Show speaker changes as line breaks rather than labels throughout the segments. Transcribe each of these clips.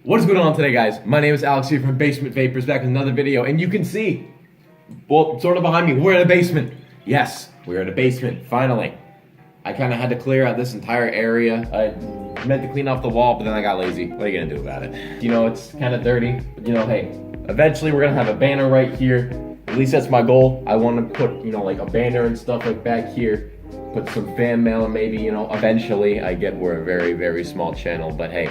What is going on today, guys? My name is Alex here from Basement Vapors, back with another video, and you can see, well, sort of behind me, we're in a basement. Yes, we're in a basement, finally. I kind of had to clear out this entire area. I meant to clean off the wall, but then I got lazy. What are you gonna do about it? You know, it's kind of dirty, but you know, hey, eventually we're gonna have a banner right here. At least that's my goal. I want to put, you know, like a banner and stuff like back here. Put some fan mail, and maybe, you know, eventually we're a very, very small channel, but hey.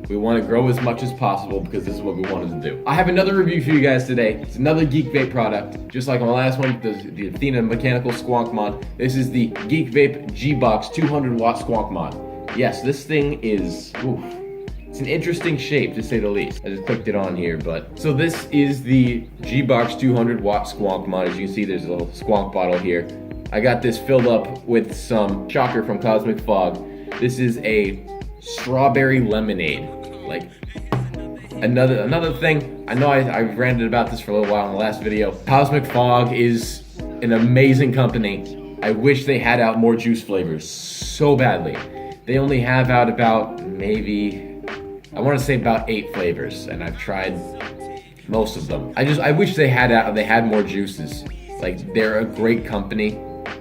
We want to grow as much as possible because this is what we wanted to do. I have another review for you guys today. It's another GEEKVAPE product. Just like my last one, the Athena mechanical squonk mod. This is the GEEKVAPE G-Box 200 watt squonk mod. Yes, this thing is, oof. It's an interesting shape to say the least. I just clicked it on here, but. So this is the G-Box 200 watt squonk mod. As you can see, there's a little squonk bottle here. I got this filled up with some Shocker from Cosmic Fog. This is a strawberry lemonade. Like, another thing, I know I ranted about this for a little while in the last video. Cosmic Fog is an amazing company. I wish they had out more juice flavors so badly. They only have out about maybe, I want to say about 8 flavors, and I've tried most of them. I wish they had more juices. Like, they're a great company,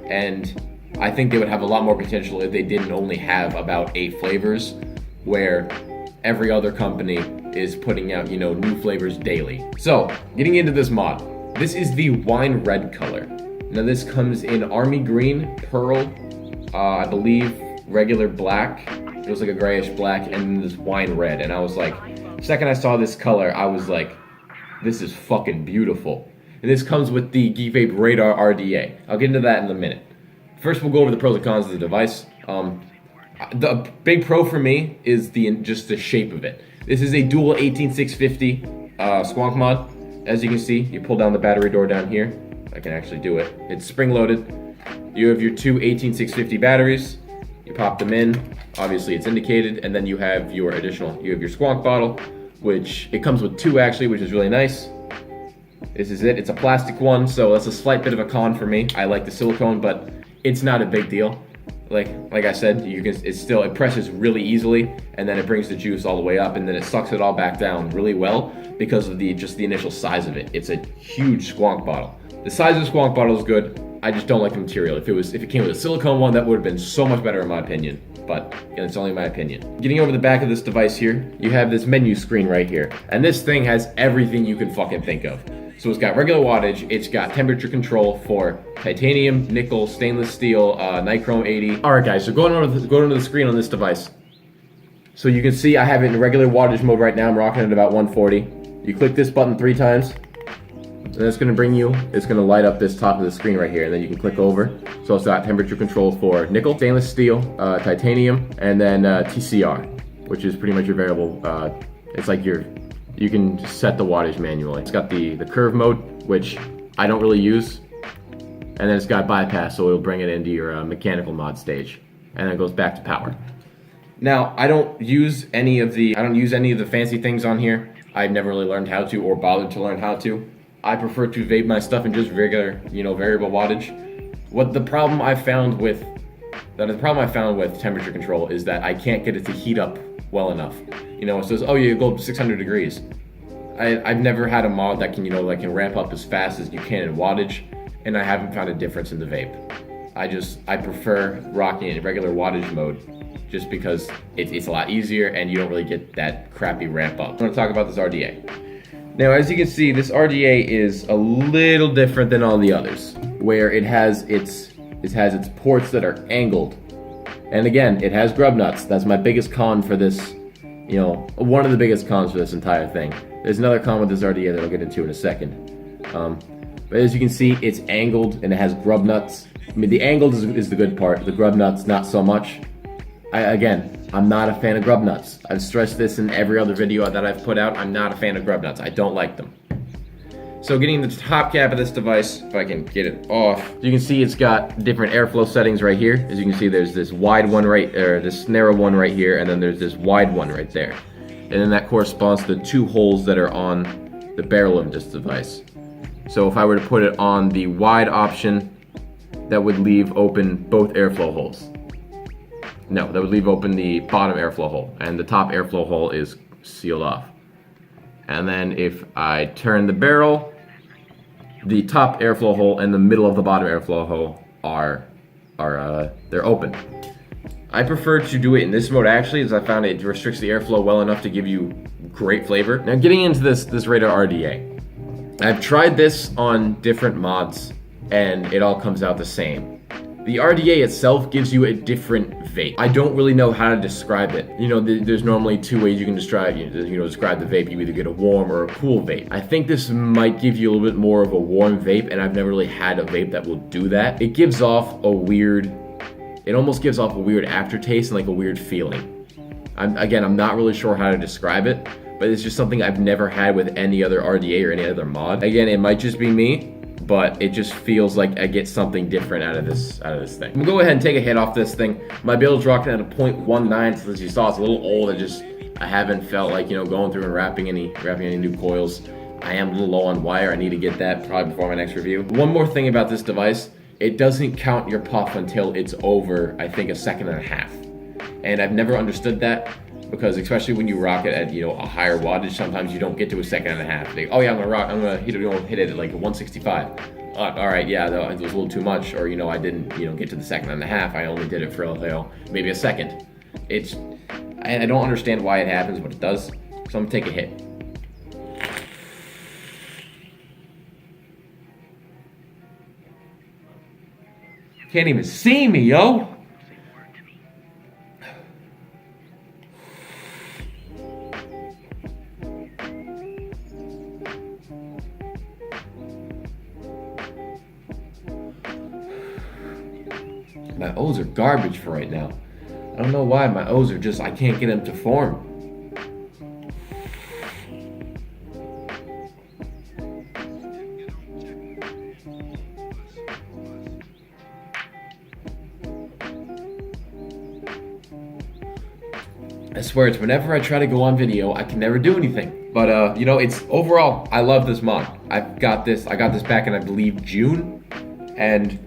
and I think they would have a lot more potential if they didn't only have about 8 flavors, where every other company is putting out, you know, new flavors daily. So, getting into this mod. This is the wine red color. Now this comes in army green, pearl, I believe regular black. It was like a grayish black, and then this wine red. And I was like, the second I saw this color, I was like, this is fucking beautiful. And this comes with the GEEKVAPE Radar RDA. I'll get into that in a minute. First, we'll go over the pros and cons of the device. The big pro for me is just the shape of it. This is a dual 18650 squonk mod. As you can see, you pull down the battery door down here. I can actually do it. It's spring loaded. You have your two 18650 batteries. You pop them in. Obviously, it's indicated, and then you have your squonk bottle, which it comes with 2 actually, which is really nice. This is it. It's a plastic one, so that's a slight bit of a con for me. I like the silicone, but it's not a big deal. Like I said, it presses really easily, and then it brings the juice all the way up, and then it sucks it all back down really well because of just the initial size of it. It's a huge squonk bottle. The size of the squonk bottle is good. I just don't like the material. If it came with a silicone one, that would have been so much better in my opinion. But again, it's only my opinion. Getting over the back of this device here, you have this menu screen right here, and this thing has everything you can fucking think of. So it's got regular wattage, it's got temperature control for titanium, nickel, stainless steel, nichrome 80. Alright guys, so going to the screen on this device. So you can see I have it in regular wattage mode right now. I'm rocking it at about 140. You click this button 3 times, and it's going to light up this top of the screen right here, and then you can click over. So it's got temperature control for nickel, stainless steel, titanium, and then TCR, which is pretty much your variable, it's like you can just set the wattage manually. It's got the curve mode, which I don't really use. And then it's got bypass, so it'll bring it into your mechanical mod stage. And then it goes back to power. Now, I don't use any of the fancy things on here. I've never really learned how to or bothered to learn how to. I prefer to vape my stuff in just regular, you know, variable wattage. The problem I found with temperature control is that I can't get it to heat up well enough. You know, it says, oh, you go up to 600 degrees. I've never had a mod that can, you know, like can ramp up as fast as you can in wattage, and I haven't found a difference in the vape. I prefer rocking it in regular wattage mode just because it's a lot easier and you don't really get that crappy ramp up. I'm gonna talk about this RDA. Now, as you can see, this RDA is a little different than all the others, where it has its ports that are angled. And again, it has grub nuts. That's my biggest con for this, you know, one of the biggest cons for this entire thing. There's another con with this RDA that I'll get into in a second. But as you can see, it's angled and it has grub nuts. I mean, the angled is the good part. The grub nuts, not so much. I'm not a fan of grub nuts. I've stressed this in every other video that I've put out. I'm not a fan of grub nuts. I don't like them. So getting the top cap of this device, if I can get it off, you can see it's got different airflow settings right here. As you can see, there's this wide one this narrow one right here, and then there's this wide one right there. And then that corresponds to the 2 holes that are on the barrel of this device. So if I were to put it on the wide option, that would leave open both airflow holes. No, that would leave open the bottom airflow hole, and the top airflow hole is sealed off. And then if I turn the barrel, the top airflow hole and the middle of the bottom airflow hole they're open. I prefer to do it in this mode actually, as I found it restricts the airflow well enough to give you great flavor. Now getting into this rated RDA. I've tried this on different mods and it all comes out the same. The RDA itself gives you a different vape. I don't really know how to describe it. You know, there's normally two ways you can describe describe the vape. You either get a warm or a cool vape. I think this might give you a little bit more of a warm vape, and I've never really had a vape that will do that. It gives off a weird, it almost gives off a weird aftertaste and like a weird feeling. I'm not really sure how to describe it, but it's just something I've never had with any other RDA or any other mod. Again, it might just be me, but it just feels like I get something different out of this thing. I'm gonna go ahead and take a hit off this thing. My build's rocking at a 0.19, so as you saw, it's a little old. I haven't felt like, going through and wrapping any new coils. I am a little low on wire. I need to get that probably before my next review. One more thing about this device, it doesn't count your puff until it's over, I think, 1.5 seconds. And I've never understood that, because especially when you rock it at a higher wattage, sometimes you don't get to 1.5 seconds. Like, oh yeah, I'm gonna hit it at like 165. All right, yeah, it was a little too much, or I didn't get to the 1.5 seconds. I only did it for maybe a second. I don't understand why it happens, but it does. So I'm gonna take a hit. Can't even see me, yo. My O's are garbage for right now. I don't know why. My O's are just, I can't get them to form. I swear, it's whenever I try to go on video, I can never do anything. But it's overall, I love this mod. I got this back in, I believe, June, and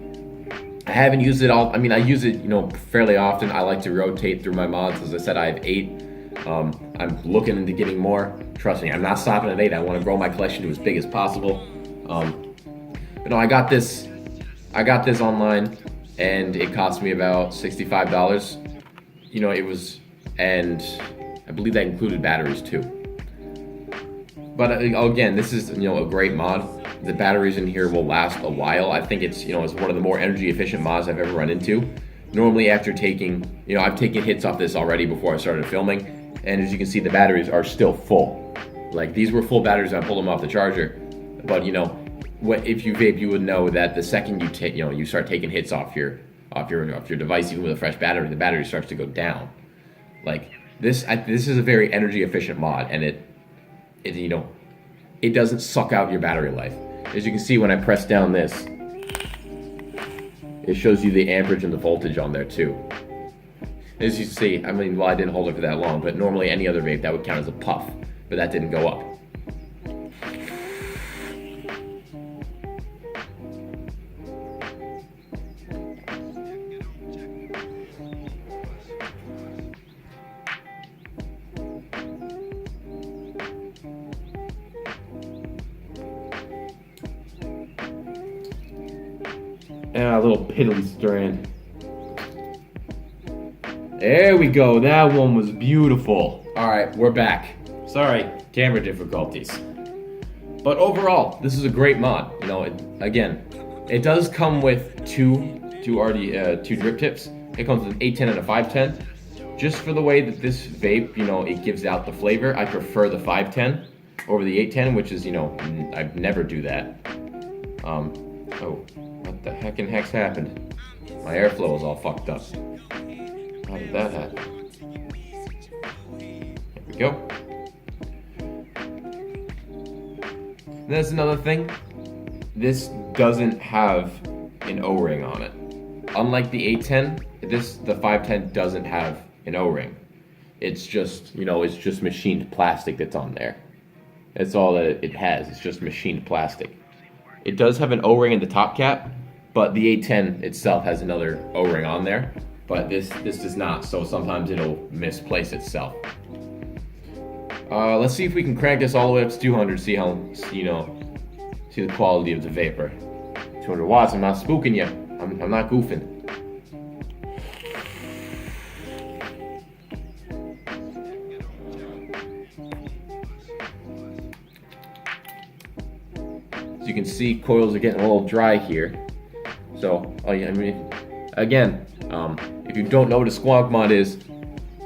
I haven't used it all. I mean, I use it, fairly often. I like to rotate through my mods. As I said, I have 8. I'm looking into getting more. Trust me, I'm not stopping at 8. I want to grow my collection to as big as possible. But no, I got this online, and it cost me about $65. It was, and I believe that included batteries too. But again, this is a great mod. The batteries in here will last a while. I think it's it's one of the more energy efficient mods I've ever run into. Normally after taking, I've taken hits off this already before I started filming, and as you can see, the batteries are still full. Like, these were full batteries, I pulled them off the charger. But if you vape, you would know that the second you start taking hits off your device, even with a fresh battery, the battery starts to go down. Like, this is a very energy efficient mod, and it doesn't suck out your battery life. As you can see, when I press down this, it shows you the amperage and the voltage on there too. As you see, I mean, well, I didn't hold it for that long, but normally any other vape, that would count as a puff, but that didn't go up. And a little piddly strand. There we go. That one was beautiful. All right, we're back. Sorry, camera difficulties. But overall, this is a great mod. It does come with two drip tips. It comes with an 810 and a 510. Just for the way that this vape, it gives out the flavor, I prefer the 510 over the 810, which is, I'd never do that. Oh. What the heck in heck's happened? My airflow is all fucked up. How did that happen? There we go. And that's another thing. This doesn't have an O-ring on it. Unlike the 810, the 510 doesn't have an O-ring. It's just, it's just machined plastic that's on there. That's all that it has. It's just machined plastic. It does have an O-ring in the top cap, but the 810 itself has another O-ring on there, but this does not, so sometimes it'll misplace itself. Let's see if we can crank this all the way up to 200. See how, see the quality of the vapor. 200 watts. I'm not spooking you. I'm not goofing. As you can see, coils are getting a little dry here. So, again, if you don't know what a squonk mod is,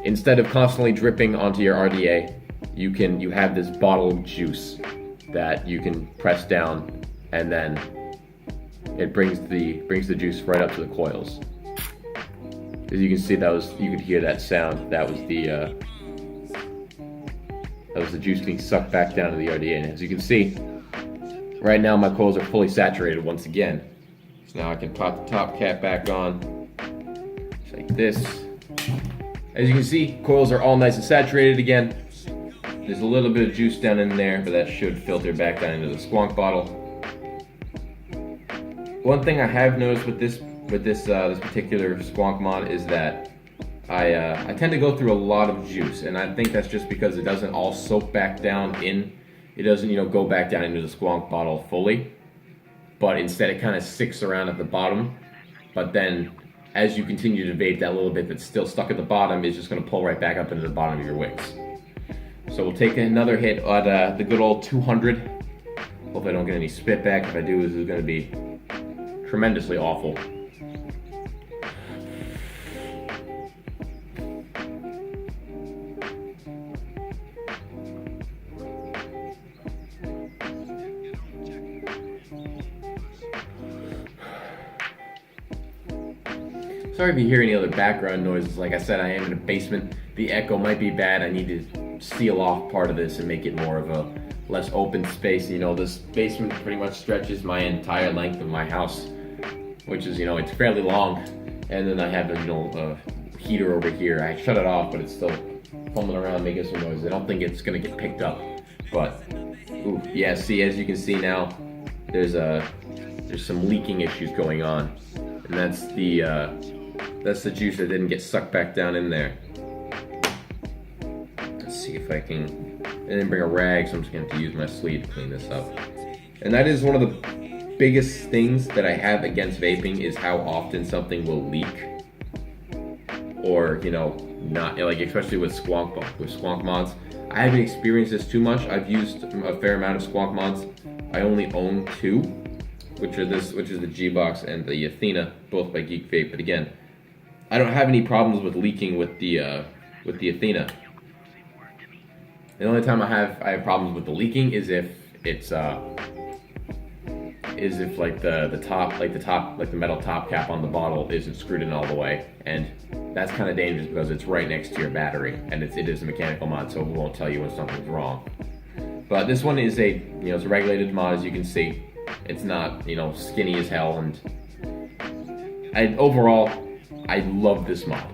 instead of constantly dripping onto your RDA, you have this bottle of juice that you can press down, and then it brings the juice right up to the coils. As you can see, you could hear that sound. That was the juice being sucked back down to the RDA. And as you can see, right now my coils are fully saturated once again. So now I can pop the top cap back on, just like this. As you can see, coils are all nice and saturated again. There's a little bit of juice down in there, but that should filter back down into the squonk bottle. One thing I have noticed with this particular squonk mod is that I tend to go through a lot of juice, and I think that's just because it doesn't all soak back down in. It doesn't, go back down into the squonk bottle fully, but instead it kind of sticks around at the bottom. But then, as you continue to vape, that little bit that's still stuck at the bottom is just going to pull right back up into the bottom of your wicks. So we'll take another hit at the good old 200. Hope I don't get any spit back. If I do, this is going to be tremendously awful. Sorry if you hear any other background noises. Like I said, I am in a basement. The echo might be bad. I need to seal off part of this and make it more of a less open space. This basement pretty much stretches my entire length of my house, which is, it's fairly long. And then I have a heater over here. I shut it off, but it's still fumbling around making some noise. I don't think it's gonna get picked up, but ooh, yeah. See, as you can see now, there's some leaking issues going on, and that's the juice that didn't get sucked back down in there. Let's see if I can. I didn't bring a rag, so I'm just gonna have to use my sleeve to clean this up. And that is one of the biggest things that I have against vaping, is how often something will leak, or not, especially with squonk mods. I haven't experienced this too much. I've used a fair amount of squonk mods. I only own two, which is the G-Box and the Athena, both by GEEKVAPE. But again, I don't have any problems with leaking with the Athena. The only time I have problems with the leaking is if it's the metal top cap on the bottle isn't screwed in all the way, and that's kind of dangerous because it's right next to your battery, and it is a mechanical mod, so it won't tell you when something's wrong. But this one is it's a regulated mod, as you can see. It's not skinny as hell, and overall I love this mod.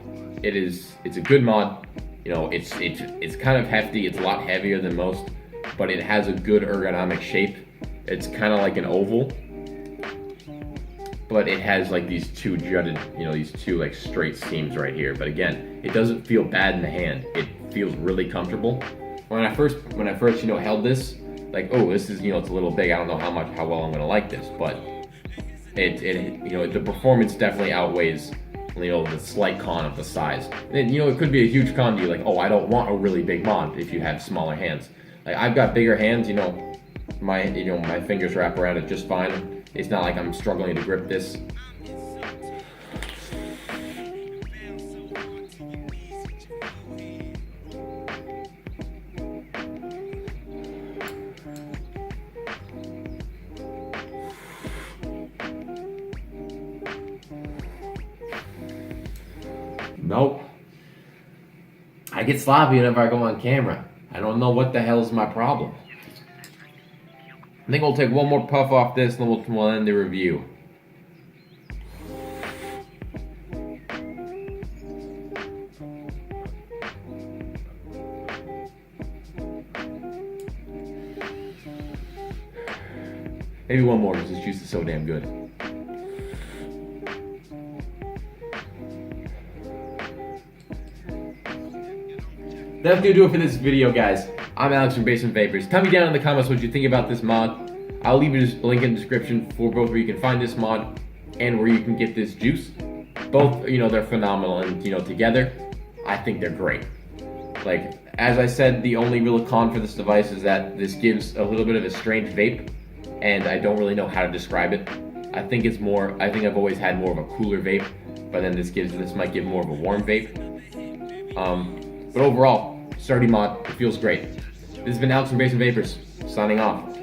It's a good mod. It's kind of hefty. It's a lot heavier than most, but it has a good ergonomic shape. It's kind of like an oval, but it has these two jutted, these two straight seams right here. But again, it doesn't feel bad in the hand. It feels really comfortable. When I first held this, this is it's a little big. I don't know how well I'm gonna like this, but the performance definitely outweighs the slight con of the size. And it could be a huge con to you, I don't want a really big mod if you have smaller hands. I've got bigger hands, my fingers wrap around it just fine. It's not like I'm struggling to grip this. Nope. I get sloppy whenever I go on camera. I don't know what the hell's my problem. I think we'll take one more puff off this, and then we'll end the review. Maybe one more, because this juice is so damn good. That's gonna do it for this video, guys. I'm Alex from Basement Vapors. Tell me down in the comments what you think about this mod. I'll leave a link in the description for both where you can find this mod and where you can get this juice. Both, they're phenomenal, and together, I think they're great. Like, as I said, the only real con for this device is that this gives a little bit of a strange vape, and I don't really know how to describe it. I think I've always had more of a cooler vape, but then this might give more of a warm vape. But overall, sturdy mod, it feels great. This has been Alex from Basement Vapors, signing off.